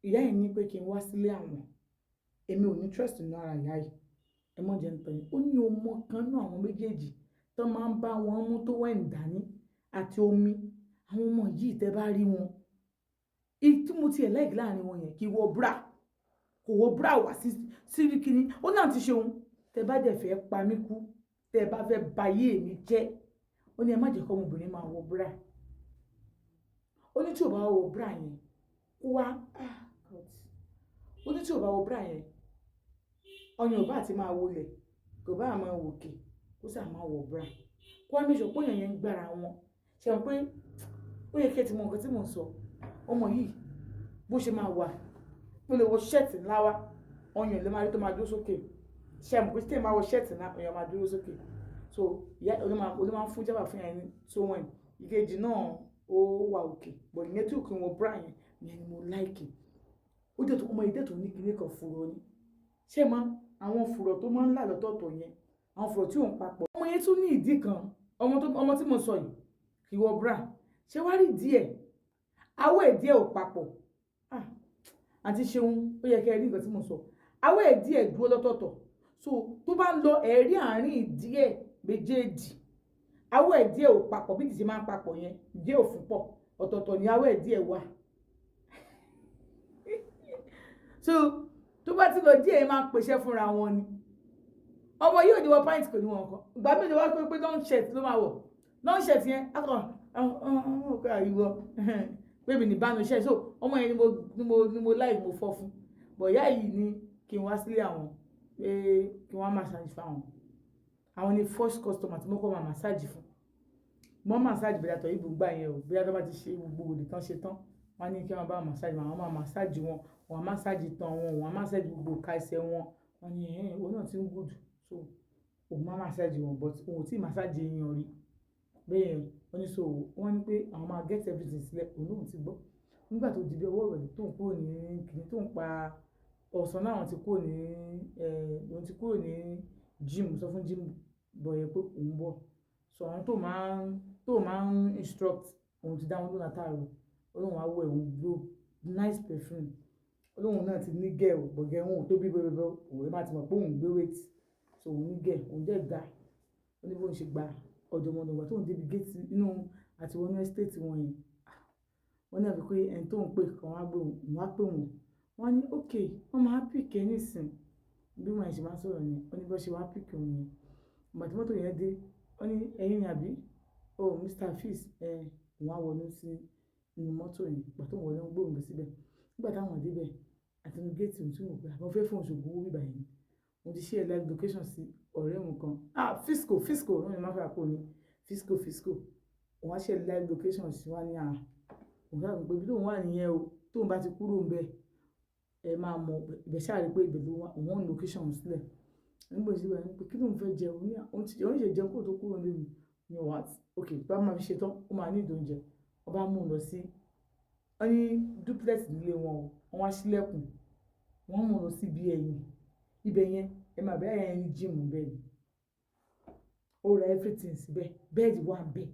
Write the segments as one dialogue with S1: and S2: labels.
S1: ìyá yìí ní pé kí n wá sílé àwọn, èmi ò ní trust nínú ara ìyá yìí, ẹ mọ̀ jẹ́ nítorí ó ní ọmọ kan náà àwọn méjèèjì tó máa ń bá wọn mú tó wẹ̀ ń dání àti omi, àwọn ọmọ yìí tẹ́ bá rí wọn, tí mo tiẹ̀ láìkí láàrin wọn yẹn kí wọ bra, kò wọ bra wá sí kíní, ó náà ti ṣe òun, tẹ́ bá dẹ̀ fẹ́ pa mí kú, tẹ́ bá fẹ́ ba ayé mi jẹ́, ó ní ẹ má jẹ́ kó ọmọbìnrin máa wọ bra, ó ní tí ò bá wọ bra yẹn kó wá, ó ní tí ò bá wọ bra yẹn ọyàn ò bá ti máa wọlẹ̀, kò bá máa wòkè, kó sà máa wọ bra, kó wá méjọ pé èèyàn yẹn ń gbára wọn, ṣe wọn pé ó yẹ kí ẹ ti mọ nǹkan tí mò ń sọ, ọmọ yìí bó ṣe máa wà, ó lè wọ ṣẹ́ẹ̀tì ńlá wá, ọyàn lè máa rí tó máa dúró sókè, ṣe àmọ̀ pé tí ẹ máa wọ ṣẹ́ẹ̀tì ńlá, ọyàn máa dúró sókè, so ìyá ló máa ń fún jábà fún yẹn ní tó wọ̀n, ìkejì náà ó wà òkè, bọ̀ ìyẹn tí òkè wọn bra yẹn ni mo láìkì, ó dẹ̀ tó ọmọ yìí dẹ̀ tó ní kíní kan fùrọ̀ ni, ṣé máa àwọn fùrọ̀ tó máa ń là lọ́tọ̀ọ̀tọ̀ yẹn, àwọn fùrọ̀ tí ò ń papọ̀, ọmọ yẹn tún ní ìdí kan, ọmọ tí mo sọ yìí kì í wọ bra, ṣé wá rí díẹ̀, awọ́ ẹ̀ díẹ̀ ò papọ̀, àti ṣeun ó yẹ kí ẹ rí nǹkan tí mo sọ, awọ́ ẹ̀ díẹ̀ dúró lọ́tọ̀ọ̀tọ̀, so tó bá ń lọ ẹ̀rí àárín ìdíẹ̀ méjèèjì, awọ́ ẹ̀ díẹ̀ ò papọ̀ bí ìdíje máa ń papọ̀ yẹn, díẹ̀ ò fún pọ̀, ọ̀tọ̀ọ̀tọ̀ ni awọ́ ẹ̀ díẹ̀ wà. So tó bá ti lọ díẹ̀ máa ń pèsè fúnra wọn ni, ọmọ yóò ní wọ pint kò ní wọn kan, ìgbà méjì wá pé long shirt ló máa wọ̀, long shirt yẹn akọ̀ ọkọ̀ àríwọ̀ pé mi ní bánu shirt, so ọmọ yẹn ni mo láì mo fọ́ fún, bọ̀ ìyá yìí ní kí n wá sílé àwọn pé kí wọ́n massage fáwọn, àwọn ni first customer tí mo kọ́ máa massage fún, mo massage bẹ̀rẹ̀ àtọ̀ ìbùgbà yẹn o, bí a bá ti ṣe gbogbo òde tán ṣe tán, wọ́n ní kí wọ́n bá massage wọn, àwọn máa massage wọn, wọ́n massage tán wọn, wọ́n massage gbogbo ìka ẹsẹ̀ wọn, wọ́n ní òun náà ti ń gùdù, so òun máa massage wọn, but òun ò tí massage èèyàn rí bẹ́ẹ̀, wọ́n ní so wọ́n ní pé àwọn máa get everything sílẹ̀, òun náà ti gbọ́, nígbà tó di bí ọwọ́ rẹ̀ tó ń kúrò ní kìnní tó ń pa ọ̀sán náà, wọ́n ti kúrò ní gym, sọ fún gym boy yẹn pé òun bọ̀, so àwọn tó máa ń instruct òun ti dá wọn lónà táàrọ̀, olóhùn awọ ẹ̀ òun blow nice perfume, olóhùn náà ti ní gẹ̀ ò bọ̀gẹ̀ òun tó bí bẹ́ẹ̀ òun máa ti mọ̀ pé òun gbé weight, so òun ní gẹ̀ òun dẹ̀ gbà, ó ní bóun ṣe gba ọ̀dọ̀mọdọ̀gbà tóun débi gate inú àti wọnú estate wọn yẹn, wọ́n náà fi pé ẹni tó ń pè kàn wá gbé òun wá pè wọ́n ní ok wọ́n máa pick ẹ nísìn, bí wọ́n ṣe máa sọ̀rọ̀ ni, wọ́n ní bó ṣe wá pick òun yẹn, ìgbà tí mọ́tò yẹn dé, wọ́n ní ẹ̀yin ni àbí, oh Mr. Fitz, òun á wọnú sí inú mọ́tò yẹn, ìgbà tó ń wọlé ń gbóhùn lọ síbẹ̀, nígbà táwọn débẹ̀ àtinú géètì òun tí wọ́n gbà wọ́n fẹ́ fún oṣù gbowó bíbá yẹn, wọ́n ti share live location sí ọ̀rẹ́ òun kan, Fisco náà ni máa fẹ́ àpò ní Fisco, òun á share live location sí wá ní òun sábà pé bí tóun wà nìyẹn o, tóun bá ti kúrò ń bẹ̀ ẹ máa mọ ibẹ̀ ṣáà rí pé ibẹ̀ ló wà, òun location sílẹ̀, nígbà tí wọ́n pé kí lóun fẹ́ jẹ òun ṣe jẹun kó tó kúrò nílùú ní what, ok bá máa fi ṣe tán ó máa ní ìdóúnjẹ, wọ́n bá mú un lọ sí, wọ́n ní duplex nílé wọn o, wọ́n wá sílẹ̀kùn, wọ́n mú un lọ sí ibi ẹ̀yìn, ibẹ̀ yẹn ẹ máa bẹ́ẹ̀ yẹn ní gym bẹ́ẹ̀ ni, ó ra everything síbẹ̀, bẹ́ẹ̀dì wà ń bẹ̀,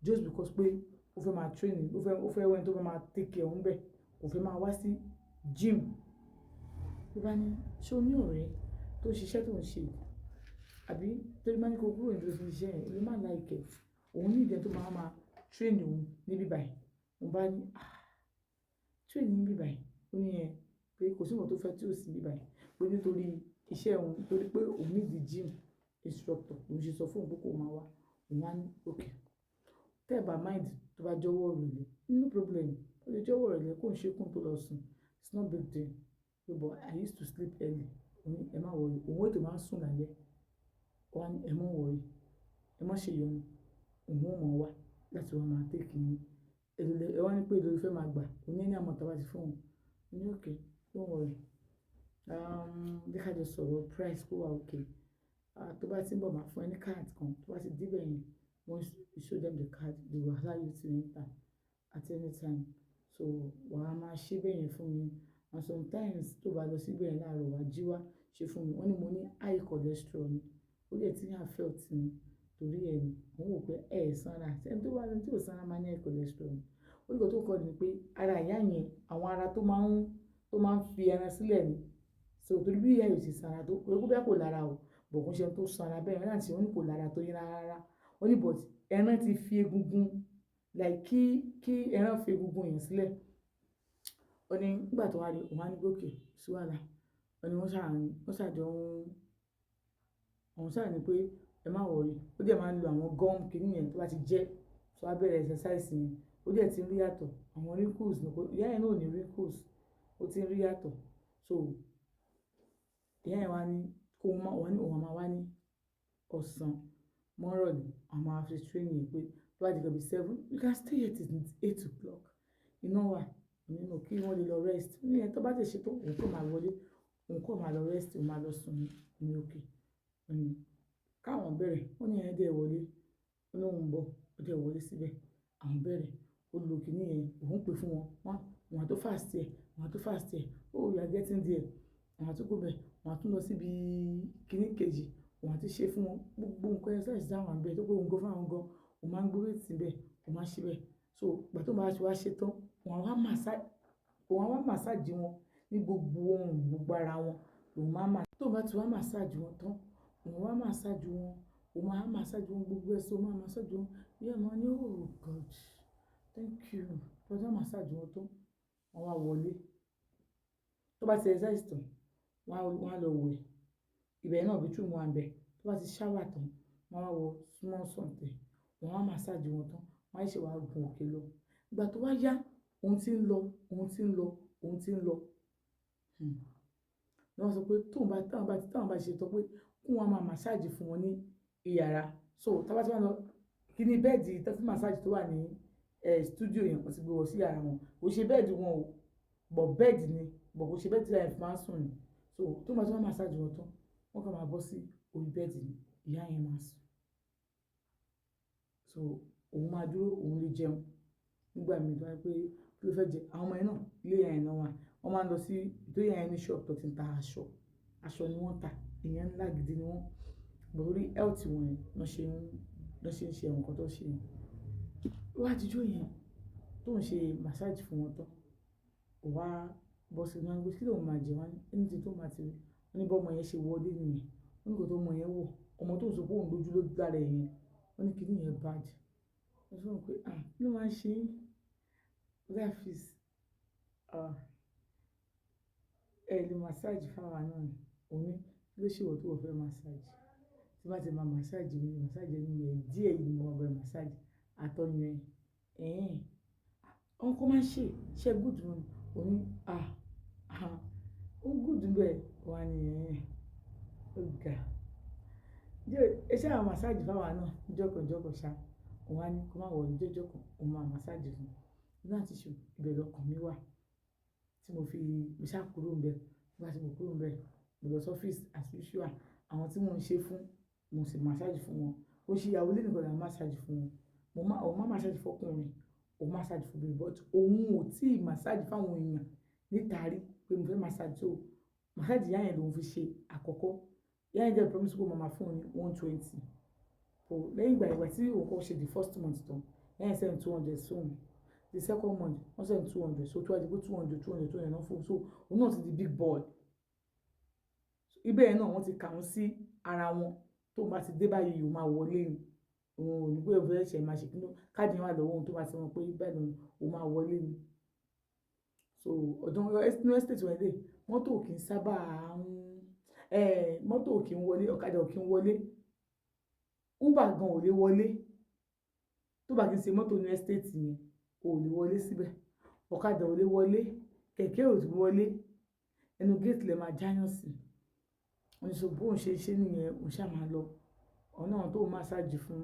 S1: just because pé ó fẹ́ máa training, ó fẹ́ wẹ́n tó fẹ́ máa take care òun bẹ́ẹ̀, kò fẹ́ máa wá sí gym, ló bá ní ṣé o ní ọ̀rẹ́ tó ṣiṣẹ́ tó ń ṣe, àbí torí máa ní kó kúrò níbi tó ń ṣiṣẹ́ yẹn ló máa láìkẹ́, òun ní ìdẹ́ tó máa train òun níbí báyìí, mo bá ní train níbí báyìí, ó ní yẹn pé kò sí nǹkan tó fẹ́ tí ò sí níbí báyìí, pé nítorí iṣẹ́ òun, torí pé òun ní di gym instructor ló ṣe sọ fún òun pé kó máa wá, òun á ní ok tẹ́ ẹ̀ bá mind tó bá jọ̀wọ́ rẹ̀ lẹ̀ no problem, ó lè jọ̀wọ́ rẹ̀ lẹ̀ kó ń ṣe kún tó lọ sùn, it's not big deal, but I used to sleep early, òun ẹ má worry, òun ètò máa ń sùn lálẹ́, wọ́n ẹ má worry, ẹ má ṣe yọnu, òun ò mọ̀ wá láti wá máa take ní ẹ wá ní pé èlò ló fẹ́ máa gbà, òun ní àmọ̀ tàbá ti fún òun, ní ok don't worry, bí ká jọ sọ̀rọ̀ price kó wà ok, tó bá ti ń bọ̀ máa fún ẹ ní card kan, tó bá ti débẹ̀ yẹn once you show them the card they will allow you to enter at any time, so wàá máa ṣe bẹ́ẹ̀ yẹn fún mi, and sometimes tó bá lọ síbẹ̀ yẹn láàárọ̀ wá jí wá ṣe fún mi, wọ́n ní mo ní high cholesterol ni, ó lè tí yàn felt ni, torí ẹ̀ ni òun wò pé sanra, ẹni tó bá lọ tí ò sanra máa ní high cholesterol ni, ó ní kò tó kọ́ ni pé ara ìyá yẹn àwọn ara tó máa ń tó máa ń fi ẹran sílẹ̀ ni. So torí bí ìyá yóò ti sanra tó pé kó bẹ́ẹ̀ kò lára o bọ̀ kó ṣe tó sanra bẹ́ẹ̀ náà tí wọ́n ní kò lára tó yín rárá wọ́n ní but ẹran ti fi egungun like kí ẹran fi egungun yẹn sílẹ̀ ó ní nígbà tó wá rí òun á ní gòkè sí wàhálà ó ní wọ́n ṣàjọ òun ṣáà ní pé ẹ má wọrí ó dẹ̀ máa ń lo àwọn gum kìíní yẹn tó bá ti jẹ́ tó bá bẹ̀rẹ̀ exercise yẹn ó dẹ̀ ti ń rí yàtọ̀ àwọn wrinkles ní ìyá yẹn náà ò ní wrinkles ó ti ń rí yàtọ̀ so ìyá yẹn wá ní kó wọ́n ní òun máa wá ní ọ̀sán mọ́rọ̀ ni àwọn máa fi training pé tó bá di kan bí 7 you can stay here till 8 o'clock iná wà nínú kí wọ́n lè lọ rest ní ẹ̀ tó bá ti ṣe tó òun kò máa wọlé òun kò máa lọ rest òun máa lọ sùn ní òkè káwọn bẹ̀rẹ̀ wọ́n ní ẹ̀ dẹ̀ wọlé ó lóun bọ̀ ó dẹ̀ wọlé síbẹ̀ àwọn bẹ̀rẹ̀ ó lo kìíní yẹn òun pè fún wọn tó fast ẹ̀ wọn tó fast ẹ̀ oh you are getting there wọn tó kó bẹ̀ wọn tún lọ síbi kìíní kejì wọn ti ṣe fún wọn gbogbo nǹkan ẹ̀ sáà dáhùn àbẹ̀ tó pé òun gan fún àwọn gan òun máa ń gbé wéètì síbẹ̀ òun máa ń ṣe bẹ̀ so ìgbà tó máa ṣe wá ṣe tán òun wá màsáàjì wọn ní gbogbo ohun gbogbo ara wọn òun máa tó bá ti wá màsáàjì wọn tán òun wá màsáàjì wọn òun máa màsáàjì wọn gbogbo ẹsẹ̀ òun máa màsáàjì wọn yẹ máa ní oh God thank you bọ́dá màsáàjì wọn tán wọn wá wọlé tó bá ti exercise tán wọn á lọ wẹ̀ ibẹ̀ náà bí túmọ̀ àbẹ̀ tó bá ti ṣáwà tán wọn á wọ small something wọn á màsáàjì wọn tán wọn á ṣe wàá gun òkè lọ ìgbà tó wá yá òun ti ń lọ ni wọ́n sọ pé táwọn bá ṣe tán pé kí wọ́n máa màsáàjì fún wọn ní ìyàrá so tábà tí wọ́n lọ kí ni bẹ́ẹ̀dì tó fi màsáàjì tó wà ní studio yẹn wọ́n ti gbé wọ́n sí yàrá wọn kò ṣe bẹ́ẹ̀dì wọn o bọ̀ bẹ́ẹ̀dì ni bọ̀ kò ṣe bẹ́ẹ̀dì láì fi máa ń sùn ni so tó bá tí wọ́n màsáàjì wọn tán wọ́n kàn máa bọ́ sí orí bẹ́ẹ̀dì ni ìyá yẹn máa sùn so òun máa dúró òun lè jẹun nígbà míì tó wáyé pé kí ló fẹ́ jẹ àwọn ọmọ yẹn náà ilé yẹn náà wà wọ́n máa ń lọ sí ìtòyè yẹn ní ṣọ́ọ̀bù tó ti ń ta aṣọ ni wọ́n ta ìyẹn ńlá gidi ni wọ́n lórí health wọn yẹn lọ́ ṣe ń ṣe àwọn nǹkan tó ṣe yẹn wá jíjó yẹn tó ń ṣe massage fún wọn tán wá bọ́ sí ní wọn kí lóun máa jẹ wọn ẹni tí tó máa ti rí wọn ní bọ́ ọmọ yẹn ṣe wọlé nìyẹn wọn ní kò tó ọmọ yẹn wọ̀ ọmọ tó ń sọ pé òun lójú lára ẹ̀yẹn wọn ní kíní yẹn bad wọn sọ pé kí ló máa ń ṣe life is lè massage fáwa náà ni òun ló ṣe wọ́n tó wọ́n fẹ́ massage tí bá ti máa massage mi massage ẹni yẹn díẹ̀ yìí ni mo máa bẹ̀rẹ̀ massage àtọ́yìn ẹ̀ ọ̀hún kó máa ṣe good one òun ó good bẹ́ẹ̀ wà ní ó ga ẹ ṣe àwọn massage fáwa náà jọ́kọ̀jọ́kọ̀ ṣá òun á ní kó má wọlé jọ́jọ́kọ̀ òun máa massage fún un láti ṣe ìbẹ̀rẹ̀ ọkàn mi wà tí mo fi ṣá kúrò ń bẹ nígbà tí mo kúrò ń bẹ mo lọ sọ́fíìsì as usual àwọn tí mo ń ṣe fún mo sì massage fún wọn ó ṣe ìyàwó lẹ́nu gbọ́dọ̀ massage fún wọn òun máa massage fọkùnrin òun massage fún mi but òun ò tí ì massage fáwọn èèyàn nítarí pé mo fẹ́ massage tó massage ìyá yẹn lòun fi ṣe àkọ́kọ́ ìyá yẹn jẹ́ promise pé mo máa fún un ní 120 lẹ́yìn ìgbà tí òun kọ́ ṣe the first month tán ìyá yẹn send 200 sóhun the second month wọ́n send 200 so tó wá di pé 200 náà fún so òun náà ti di big boy ibẹ̀ yẹn náà wọ́n ti kà wọ́n sí ara wọn tó bá ti dé báyìí yóò máa wọlé ni òun ò ní pé òun fẹ́ ṣe máa ṣe kí ló káàdì yẹn wà lọ́wọ́ òun tó bá ti wọn pé bẹ́ẹ̀ ni òun máa wọlé ni so ọ̀dọ́ ní estate wọn lè mọ́tò kì í sábà mọ́tò kì í wọlé ọ̀kadà kì í wọlé uber gan ò lè wọlé tó bá kì í ṣe mọ́tò ní estate yẹn ò lè wọlé síbẹ̀ ọ̀kadà ò lè wọlé kẹ̀kẹ́ ò lè wọlé ẹnu gate lè máa jáyàn sí wọn sọ bó ń ṣe nìyẹn òun ṣáà máa lọ ọ̀nà tó massage fún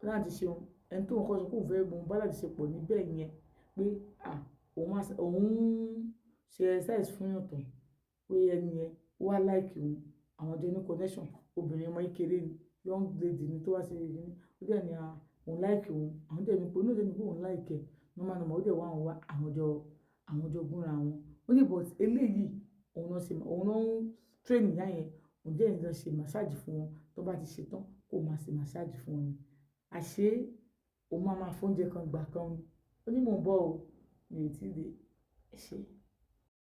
S1: láti ṣe ẹni tó ń kọ́ sọ pé òun fẹ́ gbọ́n bá láti ṣe pọ̀ níbẹ̀ yẹn pé òun ṣe exercise fún yàn tán pé ẹni yẹn wá like òun àwọn jẹ́ ní connection obìnrin ọmọ ìkéré ni young lady ni tó wá sí ẹni ó dẹ̀ ní òun like òun àwọn dẹ̀ ní pé oníṣẹ́ ni pé òun like ẹ̀ normal ó dẹ̀ wá àwọn wá àwọn jọ gúnra wọn ó ní but eléyìí òun náà ń train ìyá yẹn òun dẹ̀ ń lọ ṣe massage fún wọn tó bá ti ṣe tán kó máa ṣe massage fún wọn ni àṣé òun máa fóúnjẹ kan gbà kan ni ó ní mò ń bọ̀ o mi ò tí ì dé ṣe.